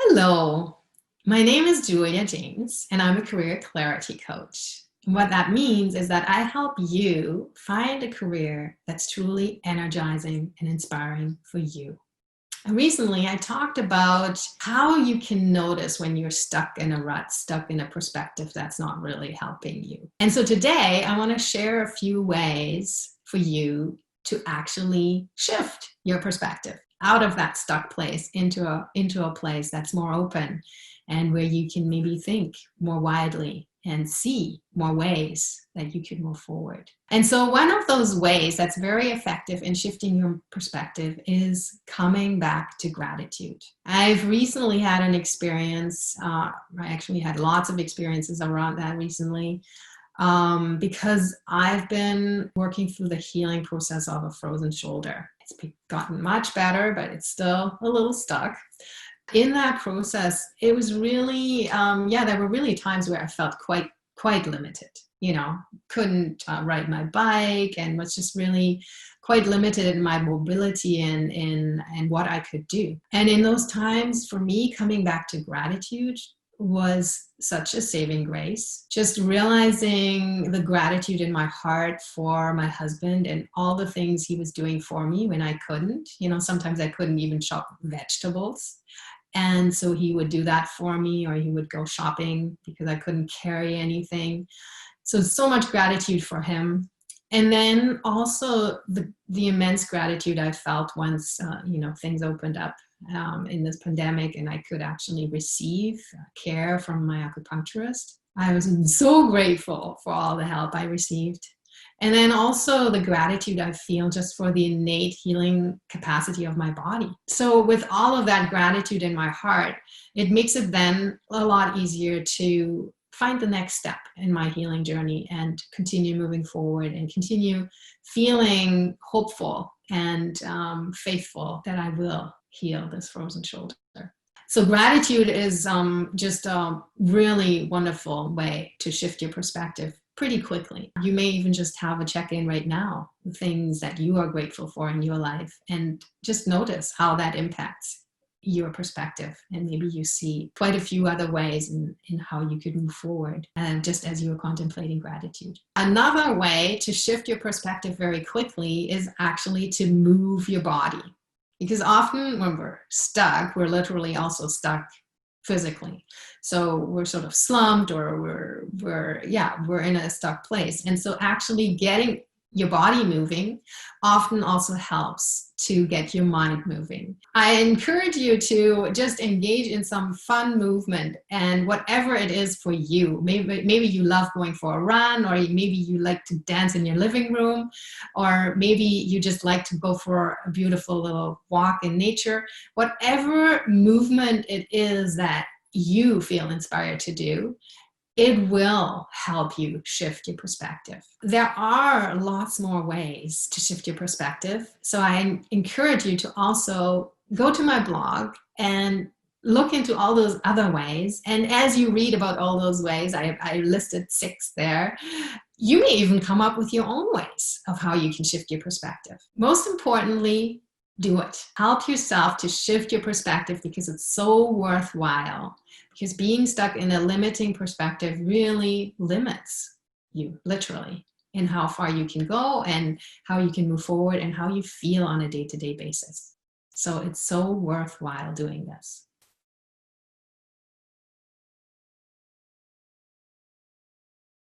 Hello, my name is Julia James, and I'm a career clarity coach. What that means is that I help you find a career that's truly energizing and inspiring for you. And recently, I talked about how you can notice when you're stuck in a rut, stuck in a perspective that's not really helping you. And so today, I want to share a few ways for you to actually shift your perspective out of that stuck place into a place that's more open and where you can maybe think more widely and see more ways that you could move forward. And so one of those ways that's very effective in shifting your perspective is coming back to gratitude. I've recently had an experience, I actually had lots of experiences around that recently, because I've been working through the healing process of a frozen shoulder. It's gotten much better, but it's still a little stuck. In that process, it was really, there were really times where I felt quite limited. Couldn't ride my bike and was just really quite limited in my mobility and what I could do. And in those times, for me, coming back to gratitude was such a saving grace. Just realizing the gratitude in my heart for my husband and all the things he was doing for me when I couldn't. Sometimes I couldn't even chop vegetables. And so he would do that for me, or he would go shopping because I couldn't carry anything. So much gratitude for him. And then also the immense gratitude I felt once, things opened up in this pandemic and I could actually receive care from my acupuncturist. I was so grateful for all the help I received. And then also the gratitude I feel just for the innate healing capacity of my body. So with all of that gratitude in my heart, it makes it then a lot easier to find the next step in my healing journey and continue moving forward and continue feeling hopeful and faithful that I will heal this frozen shoulder. So gratitude is just a really wonderful way to shift your perspective pretty quickly. You may even just have a check-in right now, things that you are grateful for in your life, and just notice how that impacts your perspective. And maybe you see quite a few other ways in how you could move forward, and just as you are contemplating gratitude. Another way to shift your perspective very quickly is actually to move your body. Because often when we're stuck, we're literally also stuck physically. So we're sort of slumped, or we're in a stuck place. And so actually getting your body moving often also helps to get your mind moving. I encourage you to just engage in some fun movement, and whatever it is for you. Maybe you love going for a run, or maybe you like to dance in your living room, or maybe you just like to go for a beautiful little walk in nature. Whatever movement it is that you feel inspired to do, it will help you shift your perspective. There are lots more ways to shift your perspective. So I encourage you to also go to my blog and look into all those other ways. And as you read about all those ways, I listed 6 there. You may even come up with your own ways of how you can shift your perspective. Most importantly, do it. Help yourself to shift your perspective, because it's so worthwhile. Because being stuck in a limiting perspective really limits you, literally, in how far you can go and how you can move forward and how you feel on a day-to-day basis. So it's so worthwhile doing this.